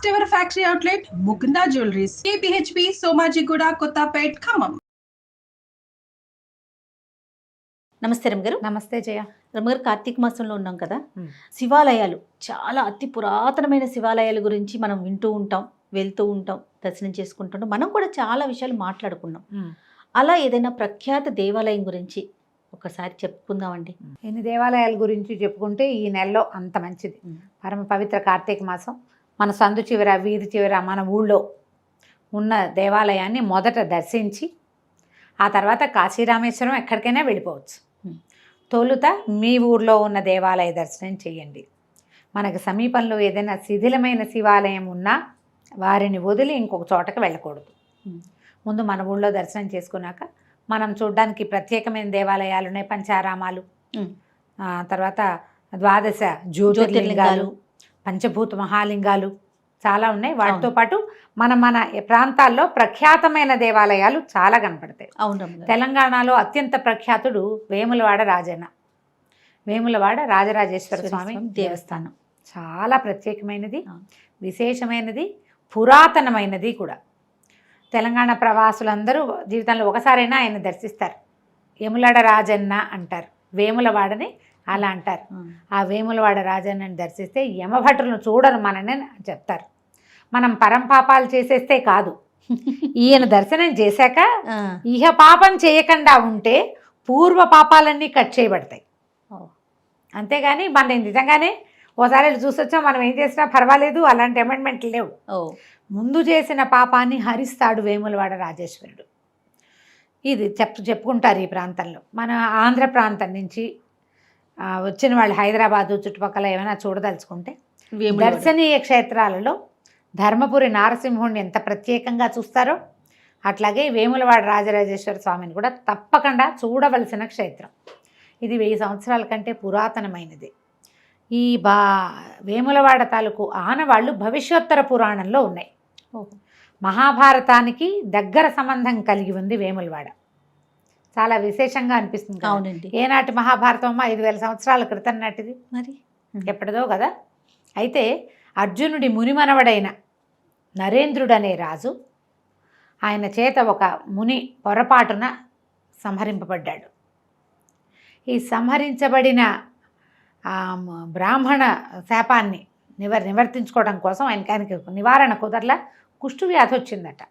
First ever factory outlet Mukunda jewelleries, KPHP Somajiguda, Kothapet, Khammam. నమస్తే రమగారు. నమస్తే జయ. రమగారు, కార్తీక మాసంలో ఉన్నాం కదా. శివాలయాలు చాలా అతి పురాతనమైన శివాలయాల గురించి మనం వింటూ ఉంటాం, వెళ్తూ ఉంటాం, దర్శనం చేసుకుంటుంటాం. మనం కూడా చాలా విషయాలు మాట్లాడుకున్నాం. అలా ఏదైనా ప్రఖ్యాత దేవాలయం గురించి ఒకసారి చెప్పుకుందామండి. ఎన్ని దేవాలయాల గురించి చెప్పుకుంటే ఈ నెలలో అంత మంచిది. పరమ పవిత్ర కార్తీక మాసం. మన సందు చివర, వీధి చివర, మన ఊళ్ళో ఉన్న దేవాలయాన్ని మొదట దర్శించి ఆ తర్వాత కాశీరామేశ్వరం ఎక్కడికైనా వెళ్ళిపోవచ్చు. తొలుత మీ ఊర్లో ఉన్న దేవాలయ దర్శనం చేయండి. మనకు సమీపంలో ఏదైనా శిథిలమైన శివాలయం ఉన్నా వారిని వదిలి ఇంకొక చోటకి వెళ్ళకూడదు. ముందు మన ఊళ్ళో దర్శనం చేసుకున్నాక మనం చూడడానికి ప్రత్యేకమైన దేవాలయాలు ఉన్నాయి. పంచారామాలు, తర్వాత ద్వాదశ జ్యోతిర్లింగాలు, పంచభూత మహాలింగాలు చాలా ఉన్నాయి. వాటితో పాటు మన ప్రాంతాల్లో ప్రఖ్యాతమైన దేవాలయాలు చాలా కనపడతాయి. అవును. తెలంగాణలో అత్యంత ప్రఖ్యాతుడు వేములవాడ రాజన్న, వేములవాడ రాజరాజేశ్వర స్వామి దేవస్థానం. చాలా ప్రత్యేకమైనది, విశేషమైనది, పురాతనమైనది కూడా. తెలంగాణ ప్రవాసులందరూ జీవితంలో ఒకసారైనా ఆయన దర్శిస్తారు. వేములవాడ రాజన్న అంటారు, వేములవాడని అలా అంటారు. ఆ వేములవాడ రాజన్నని దర్శిస్తే యమభటులను చూడరు మనని చెప్తారు. మనం పరంపాపాలు చేసేస్తే కాదు, ఈయన దర్శనం చేశాక ఇహ పాపం చేయకుండా ఉంటే పూర్వ పాపాలన్నీ కట్ చేయబడతాయి. అంతేగాని మన నిజంగానే ఓసారి చూసొచ్చాం, మనం ఏం చేసినా పర్వాలేదు, అలాంటి అమెండ్మెంట్లు లేవు. ముందు చేసిన పాపాన్ని హరిస్తాడు వేములవాడ రాజేశ్వరుడు. ఇది చెప్పుకుంటారు ఈ ప్రాంతంలో. మన ఆంధ్ర ప్రాంతం నుంచి వచ్చిన వాళ్ళు హైదరాబాదు చుట్టుపక్కల ఏమైనా చూడదలుచుకుంటే దర్శనీయ క్షేత్రాలలో ధర్మపురి నారసింహుడిని ఎంత ప్రత్యేకంగా చూస్తారో అట్లాగే వేములవాడ రాజరాజేశ్వర స్వామిని కూడా తప్పకుండా చూడవలసిన క్షేత్రం. ఇది 1000 సంవత్సరాల కంటే పురాతనమైనది. ఈ వేములవాడ తాలూకు ఆనవాళ్ళు భవిష్యోత్తర పురాణంలో ఉన్నాయి. మహాభారతానికి దగ్గర సంబంధం కలిగి ఉంది వేములవాడ. చాలా విశేషంగా అనిపిస్తుంది. అవునండి. ఏనాటి మహాభారతం అమ్మా? 5000 సంవత్సరాల క్రితం నాటిది, మరి ఎప్పటిదో కదా. అయితే అర్జునుడి మునిమనవడైన నరేంద్రుడనే రాజు, ఆయన చేత ఒక ముని పొరపాటున సంహరింపబడ్డాడు. ఈ సంహరించబడిన బ్రాహ్మణ శాపాన్ని నివర్తించుకోవడం కోసం ఆయనకి నివారణ కుదరలా కుష్టు వ్యాధి వచ్చిందట.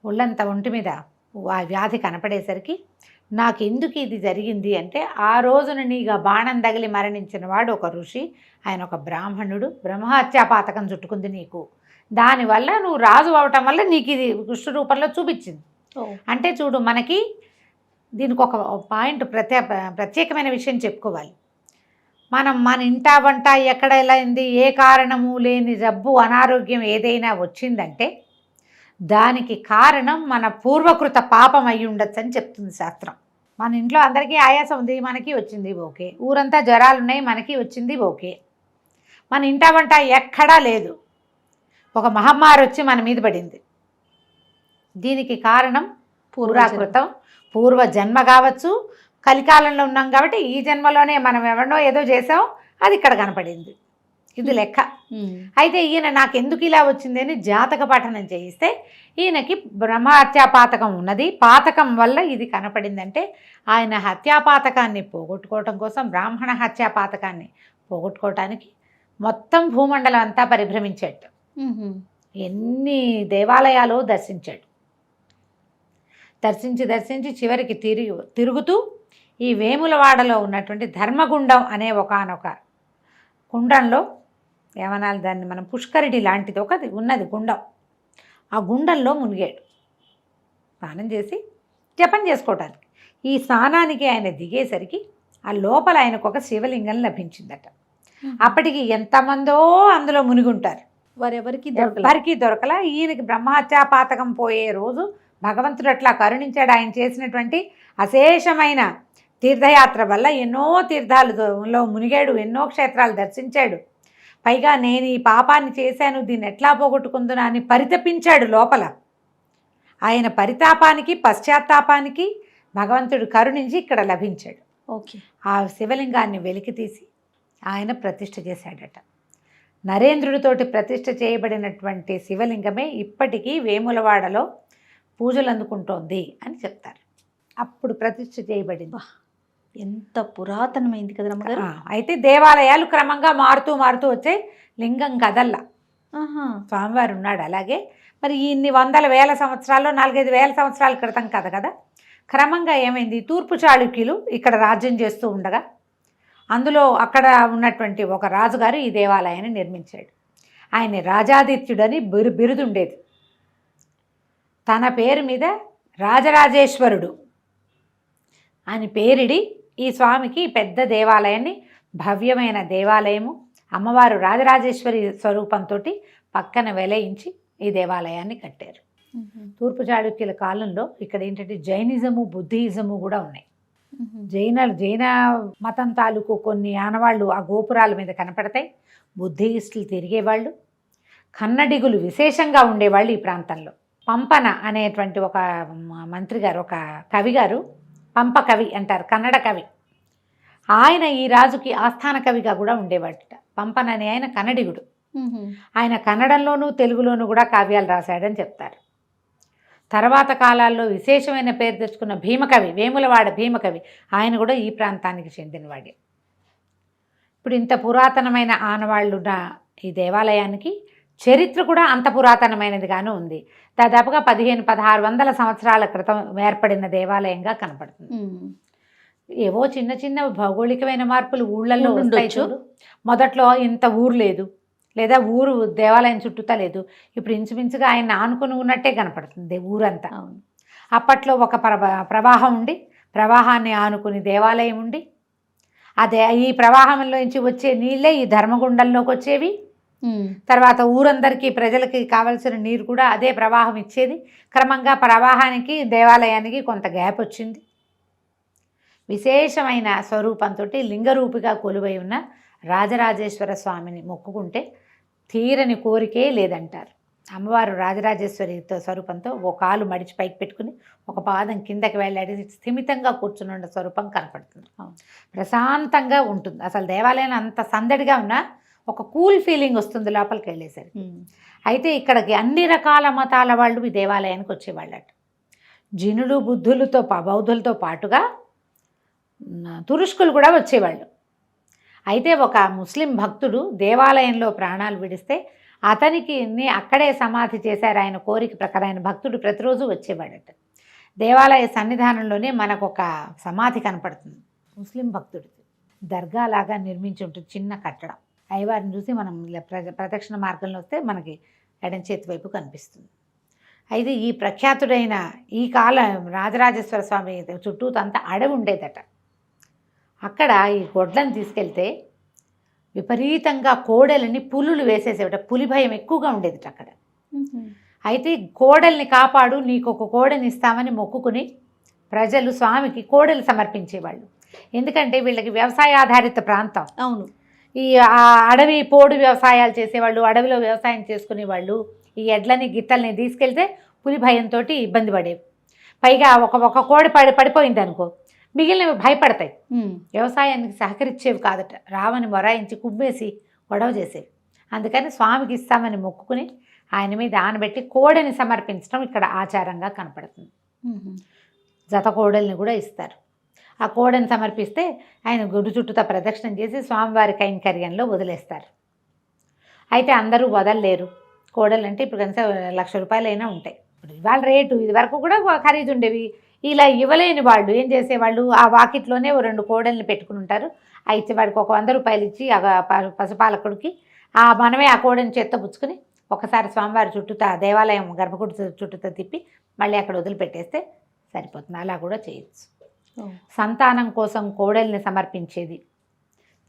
ఒళ్ళంతా ఒంటి మీద ఆ వ్యాధి కనపడేసరికి నాకు ఎందుకు ఇది జరిగింది అంటే, ఆ రోజున నీగా బాణం తగిలి మరణించిన వాడు ఒక ఋషి, ఆయన ఒక బ్రాహ్మణుడు, బ్రహ్మహత్యాపాతకం చుట్టుకుంది నీకు, దానివల్ల నువ్వు రాజు అవటం వల్ల నీకు ఇది కుష్టు రూపంలో చూపించింది. అంటే చూడు, మనకి దీనికి ఒక పాయింట్ ప్రత్యేకమైన విషయం చెప్పుకోవాలి. మన ఇంటా వంట ఎక్కడ ఎలా అయింది, ఏ కారణము లేని జబ్బు అనారోగ్యం ఏదైనా వచ్చిందంటే దానికి కారణం మన పూర్వకృత పాపం అయి ఉండొచ్చు అని చెప్తుంది శాస్త్రం. మన ఇంట్లో అందరికీ ఆయాసం ఉంది, మనకి వచ్చింది ఓకే. ఊరంతా జ్వరాలు ఉన్నాయి, మనకి వచ్చింది ఓకే. మన ఇంటా వంట ఎక్కడా లేదు, ఒక మహమ్మారి వచ్చి మన మీద పడింది. దీనికి కారణం పూర్వకృతం, పూర్వ జన్మ కావచ్చు. కలికాలంలో ఉన్నాం కాబట్టి ఈ జన్మలోనే మనం ఎవరినో ఏదో చేసాం, అది ఇక్కడ కనపడింది. ఇది లెక్క. అయితే ఈయన నాకు ఎందుకు ఇలా వచ్చింది అని జాతక పఠనం చేయిస్తే ఈయనకి బ్రహ్మహత్యాపాతకం ఉన్నది, పాతకం వల్ల ఇది కనపడిందంటే ఆయన హత్యాపాతకాన్ని పోగొట్టుకోవటం కోసం, బ్రాహ్మణ హత్యాపాతకాన్ని పోగొట్టుకోవటానికి మొత్తం భూమండలం అంతా పరిభ్రమించాడు. ఎన్ని దేవాలయాలు దర్శించాడు. దర్శించి చివరికి తిరుగుతూ ఈ వేములవాడలో ఉన్నటువంటి ధర్మగుండం అనే ఒకానొక కుండంలో, ఏమనాలి దాన్ని మనం, పుష్కరిణి లాంటిది ఒకటి ఉన్నది గుండం. ఆ గుండంలో మునిగాడు స్నానం చేసి జపం చేసుకోవటానికి. ఈ స్నానానికి ఆయన దిగేసరికి ఆ లోపల ఆయనకు ఒక శివలింగం లభించిందట. అప్పటికి ఎంతమందో అందులో మునిగుంటారు, ఎవరికి దొరకలా. ఈయనకి బ్రహ్మహత్యాపాతకం పోయే రోజు భగవంతుడు అట్లా కరుణించాడు. ఆయన చేసినటువంటి అశేషమైన తీర్థయాత్ర వల్ల ఎన్నో తీర్థాలలో మునిగాడు, ఎన్నో క్షేత్రాలు దర్శించాడు. పైగా నేను ఈ పాపాన్ని చేశాను, దీన్ని ఎట్లా పోగొట్టుకుందునా అని పరితపించాడు లోపల. ఆయన పరితాపానికి, పశ్చాత్తాపానికి భగవంతుడు కరుణించి ఇక్కడ లభించాడు. ఓకే. ఆ శివలింగాన్ని వెలికి తీసి ఆయన ప్రతిష్ఠ చేశాడట. నరేంద్రుడితోటి ప్రతిష్ఠ చేయబడినటువంటి శివలింగమే ఇప్పటికీ వేములవాడలో పూజలు అందుకుంటోంది అని చెప్తారు. అప్పుడు ప్రతిష్ఠ చేయబడింది. ఎంత పురాతనమైంది కదా రమ్మగారు. అయితే దేవాలయాలు క్రమంగా మారుతూ మారుతూ వచ్చాయి. లింగం కదల్లా, స్వామివారు ఉన్నాడు అలాగే. మరి ఇన్ని వందల వేల సంవత్సరాల్లో 4-5 వేల సంవత్సరాల క్రితం కథ కదా. క్రమంగా ఏమైంది, తూర్పు చాళుక్యులు ఇక్కడ రాజ్యం చేస్తూ ఉండగా అందులో అక్కడ ఉన్నటువంటి ఒక రాజుగారు ఈ దేవాలయాన్ని నిర్మించాడు. ఆయన రాజాదిత్యుడని బిరుదుండేది. తన పేరు మీద రాజరాజేశ్వరుడు అని పేరిడి ఈ స్వామికి పెద్ద దేవాలయాన్ని, భవ్యమైన దేవాలయము, అమ్మవారు రాజరాజేశ్వరి స్వరూపంతో పక్కన వెలయించి ఈ దేవాలయాన్ని కట్టారు. తూర్పు చాళుక్యుల కాలంలో ఇక్కడ ఏంటంటే జైనిజము, బుద్ధిజము కూడా ఉన్నాయి. జైన మతం తాలూకు కొన్ని ఆనవాళ్ళు ఆ గోపురాల మీద కనపడతాయి. బుద్ధిస్టులు తిరిగేవాళ్ళు, కన్నడిగులు విశేషంగా ఉండేవాళ్ళు ఈ ప్రాంతంలో. పంపన అనేటువంటి ఒక మంత్రి గారు, ఒక కవి గారు, పంప కవి అంటారు, కన్నడ కవి. ఆయన ఈ రాజుకి ఆస్థాన కవిగా కూడా ఉండేవాడట. పంపన అనే ఆయన కన్నడిగుడు. ఆయన కన్నడంలోనూ తెలుగులోనూ కూడా కావ్యాలు రాశాడని చెప్తారు. తర్వాత కాలాల్లో విశేషమైన పేరు తెచ్చుకున్న భీమకవి, వేములవాడ భీమకవి, ఆయన కూడా ఈ ప్రాంతానికి చెందినవాడే. ఇప్పుడు ఇంత పురాతనమైన ఆనవాళ్ళున్న ఈ దేవాలయానికి చరిత్ర కూడా అంత పురాతనమైనదిగాను ఉంది. దాదాపుగా 1500-1600 సంవత్సరాల క్రితం ఏర్పడిన దేవాలయంగా కనపడుతుంది. ఏవో చిన్న చిన్న భౌగోళికమైన మార్పులు ఊళ్ళల్లో ఉండొచ్చు. మొదట్లో ఇంత ఊరు లేదు, లేదా ఊరు దేవాలయం చుట్టూతా లేదు. ఇప్పుడు ఇంచుమించుగా ఆయన ఆనుకుని ఉన్నట్టే కనపడుతుంది ఊరంతా. అప్పట్లో ఒక ప్రవాహం ఉండి, ప్రవాహాన్ని ఆనుకుని దేవాలయం ఉండి, అదే ఈ ప్రవాహంలో నుంచి వచ్చే నీళ్ళే ఈ ధర్మగుండంలోకి వచ్చేవి. తర్వాత ఊరందరికీ ప్రజలకి కావలసిన నీరు కూడా అదే ప్రవాహం ఇచ్చేది. క్రమంగా ప్రవాహానికి దేవాలయానికి కొంత గ్యాప్ వచ్చింది. విశేషమైన స్వరూపంతో లింగరూపిగా కొలువై ఉన్న రాజరాజేశ్వర స్వామిని మొక్కుకుంటే తీరని కోరికే లేదంటారు. అమ్మవారు రాజరాజేశ్వరితో స్వరూపంతో ఒక కాలు మడిచి పైకి పెట్టుకుని ఒక పాదం కిందకి వెళ్ళాడి స్థిమితంగా కూర్చున్న స్వరూపం కనపడుతుంది. ప్రశాంతంగా ఉంటుంది. అసలు దేవాలయం అంత సందడిగా ఉన్నా ఒక కూల్ ఫీలింగ్ వస్తుంది లోపలికి వెళ్ళేసరికి. అయితే ఇక్కడికి అన్ని రకాల మతాల వాళ్ళు ఈ దేవాలయానికి వచ్చేవాళ్ళట. జినులు, బౌద్ధులతో పాటుగా తురుష్కులు కూడా వచ్చేవాళ్ళు. అయితే ఒక ముస్లిం భక్తుడు దేవాలయంలో ప్రాణాలు విడిస్తే అతనికి అక్కడే సమాధి చేశారు. ఆయన కోరిక ప్రకారం ఆయన భక్తుడు ప్రతిరోజు వచ్చేవాడట. దేవాలయ సన్నిధానంలోనే మనకు ఒక సమాధి కనపడుతుంది ముస్లిం భక్తుడికి. దర్గా లాగా నిర్మించి ఉంటుంది చిన్న కట్టడం. అయ్యవారిని చూసి మనం ప్రదక్షిణ మార్గంలో వస్తే మనకి ఎడం చేతి వైపు కనిపిస్తుంది. అయితే ఈ ప్రఖ్యాతుడైన ఈ కాలం రాజరాజేశ్వర స్వామి చుట్టూతంతా అడవి ఉండేదట. అక్కడ ఈ గొడ్లను తీసుకెళ్తే విపరీతంగా కోడెలని పులులు వేసేసేవట. పులి భయం ఎక్కువగా ఉండేది అక్కడ. అయితే కోడల్ని కాపాడు, నీకు ఒక కోడెని ఇస్తామని మొక్కుకుని ప్రజలు స్వామికి కోడలు సమర్పించేవాళ్ళు. ఎందుకంటే వీళ్ళకి వ్యవసాయ ఆధారిత ప్రాంతం. అవును. ఈ అడవి పోడు వ్యవసాయాలు చేసేవాళ్ళు, అడవిలో వ్యవసాయం చేసుకునేవాళ్ళు ఈ ఎడ్లని గిట్టల్ని తీసుకెళ్తే పులి భయంతో ఇబ్బంది పడేవి. పైగా ఒక కోడి పడిపోయింది అనుకో, మిగిలినవి భయపడతాయి. వ్యవసాయానికి సహకరించేవి కాదట. రావని మొరాయించి కుమ్మేసి గొడవ చేసేవి. అందుకని స్వామికి ఇస్తామని మొక్కుకుని ఆయన మీద ఆనబెట్టి కోడెని సమర్పించడం ఇక్కడ ఆచారంగా కనపడుతుంది. జత కోడల్ని కూడా ఇస్తారు. ఆ కోడెని సమర్పిస్తే ఆయన గుడి చుట్టూతా ప్రదక్షిణం చేసి స్వామివారి కైంకర్యంలో వదిలేస్తారు. అయితే అందరూ వదలలేరు. కోడలు అంటే ఇప్పుడు కనుక 1,00,000 రూపాయలు అయినా ఉంటాయి. ఇప్పుడు ఇవాళ రేటు, ఇది వరకు కూడా ఖరీదు ఉండేవి. ఇలా ఇవ్వలేని వాళ్ళు ఏం చేసేవాళ్ళు, ఆ వాకిట్లోనే 2 కోడల్ని పెట్టుకుని ఉంటారు. ఆ ఇచ్చేవాడికి ఒక 100 రూపాయలు ఇచ్చి పశుపాలకుడికి మనమే ఆ కోడని చేత్తో పుచ్చుకుని ఒకసారి స్వామివారి చుట్టూతా దేవాలయం గర్భగుడి చుట్టూతా తిప్పి మళ్ళీ అక్కడ వదిలిపెట్టేస్తే సరిపోతుంది. అలా కూడా చేయొచ్చు. సంతానం కోసం కోడల్ని సమర్పించేది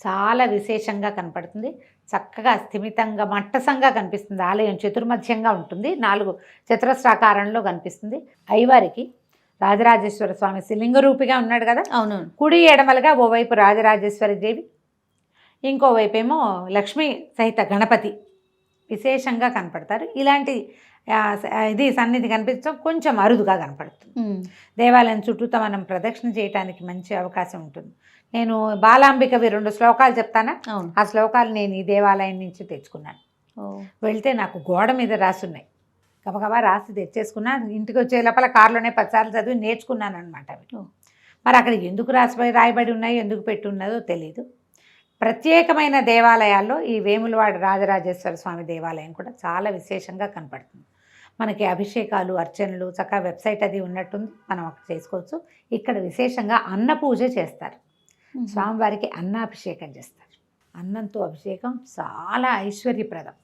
చాలా విశేషంగా కనపడుతుంది. చక్కగా స్థిమితంగా మట్టసంగా కనిపిస్తుంది. ఆలయం చతుర్మధ్యంగా ఉంటుంది. 4 చతురస్రాకారంలో కనిపిస్తుంది. అయ్యవారికి రాజరాజేశ్వర స్వామి లింగరూపిగా ఉన్నాడు కదా. అవును. కుడి ఎడమలుగా ఓవైపు రాజరాజేశ్వరి దేవి, ఇంకోవైపు ఏమో లక్ష్మీ సహిత గణపతి విశేషంగా కనపడతారు. ఇలాంటి ఇది సన్నిధి కనిపించడం కొంచెం అరుదుగా కనపడుతుంది. దేవాలయం చుట్టూతో మనం ప్రదక్షిణ చేయడానికి మంచి అవకాశం ఉంటుంది. నేను బాలాంబికవి 2 శ్లోకాలు చెప్తానా, అవును. ఆ శ్లోకాలు నేను ఈ దేవాలయం నుంచి తెచ్చుకున్నాను. వెళ్తే నాకు గోడ మీద రాసున్నాయి, గబగబా రాసి తెచ్చేసుకున్నా. ఇంటికి వచ్చే లోపల కారులోనే 10 సార్లు చదివి నేర్చుకున్నాను అనమాట అవి. మరి అక్కడ ఎందుకు రాయబడి ఉన్నాయి, ఎందుకు పెట్టి ఉన్నదో తెలీదు. ప్రత్యేకమైన దేవాలయాల్లో ఈ వేములవాడ రాజరాజేశ్వర స్వామి దేవాలయం కూడా చాలా విశేషంగా కనపడుతుంది. మనకి అభిషేకాలు, అర్చనలు చక్కగా వెబ్సైట్ అది ఉన్నట్టుంది, మనం అక్కడ చేసుకోవచ్చు. ఇక్కడ విశేషంగా అన్న పూజ చేస్తారు, స్వామివారికి అన్నాభిషేకం చేస్తారు. అన్నంతో అభిషేకం చాలా ఐశ్వర్యప్రదం.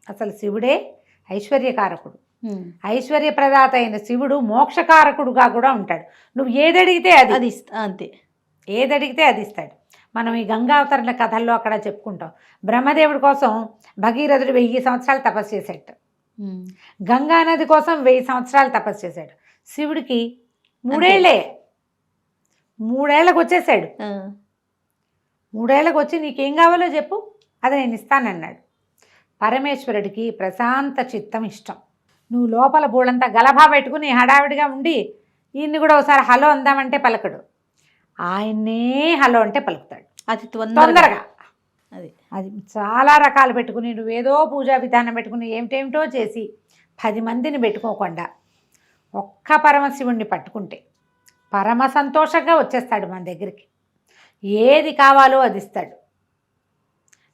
అసలు శివుడే ఐశ్వర్యకారకుడు. ఐశ్వర్యప్రదాత అయిన శివుడు మోక్షకారకుడుగా కూడా ఉంటాడు. నువ్వు ఏదడిగితే అది అంతే, ఏదడిగితే అది ఇస్తాడు. మనం ఈ గంగావతరణ కథల్లో అక్కడ చెప్పుకుంటాం. బ్రహ్మదేవుడి కోసం భగీరథుడు 1000 సంవత్సరాలు తపస్సు చేశాడు, గంగానది కోసం 1000 సంవత్సరాలు తపస్సు చేశాడు. శివుడికి 3 ఏళ్లే, 3 ఏళ్ళకు వచ్చేసాడు. 3 ఏళ్ళకు వచ్చి నీకేం కావాలో చెప్పు, అది నేను ఇస్తానన్నాడు. పరమేశ్వరుడికి ప్రశాంత చిత్తం ఇష్టం. నువ్వు లోపల బోళ్ళంతా గలభా పెట్టుకుని హడావిడిగా ఉండి ఈయన్ని కూడా ఒకసారి హలో అందామంటే పలకడు, ఆయన్నే హలో అంటే పలుకుతాడు అది తొందరగా. అది అది చాలా రకాలు పెట్టుకుని నువ్వేదో పూజా విధానం పెట్టుకుని ఏమిటేమిటో చేసి 10 మందిని పెట్టుకోకుండా ఒక్క పరమశివుణ్ణి పట్టుకుంటే పరమ సంతోషంగా వచ్చేస్తాడు మన దగ్గరికి. ఏది కావాలో అది ఇస్తాడు.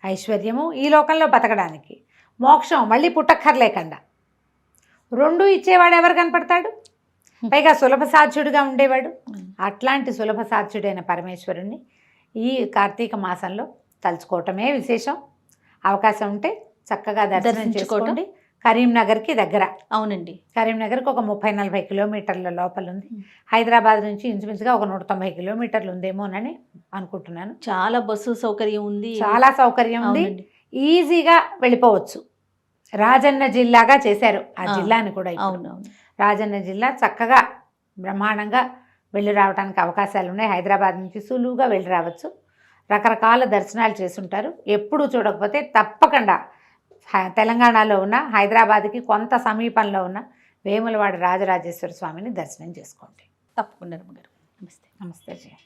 ఐశ్వర్యము ఈ లోకంలో బతకడానికి, మోక్షం మళ్ళీ పుట్టక్కర్లేకుండా 2 ఇచ్చేవాడు ఎవరు కనపడతాడు? పైగా సులభ సాధ్యుడిగా ఉండేవాడు. అట్లాంటి సులభ సాధ్యుడైన పరమేశ్వరుణ్ణి ఈ కార్తీక మాసంలో తలుచుకోవటమే విశేషం. అవకాశం ఉంటే చక్కగా దర్శనం చేసుకోండి. కరీంనగర్కి దగ్గర. అవునండి, కరీంనగర్కి ఒక 30-40 కిలోమీటర్ల లోపల ఉంది. హైదరాబాద్ నుంచి ఇంచుమించుగా ఒక 190 కిలోమీటర్లు ఉందేమోనని అనుకుంటున్నాను. చాలా బస్సు సౌకర్యం ఉంది, చాలా సౌకర్యం ఉంది, ఈజీగా వెళ్ళిపోవచ్చు. రాజన్న జిల్లాగా చేశారు ఆ జిల్లాని కూడా. అవునవును, రాజన్న జిల్లా చక్కగా బ్రహ్మాండంగా వెళ్ళి రావడానికి అవకాశాలు ఉన్నాయి. హైదరాబాద్ నుంచి సులువుగా వెళ్ళి రావచ్చు. రకరకాల దర్శనాలు చేస్తుంటారు. ఎప్పుడు చూడకపోతే తప్పకుండా తెలంగాణలో ఉన్న, హైదరాబాద్కి కొంత సమీపంలో ఉన్న వేములవాడ రాజరాజేశ్వర స్వామిని దర్శనం చేసుకోండి. తప్పకుండా రమ్మగారు. నమస్తే. నమస్తే జయ.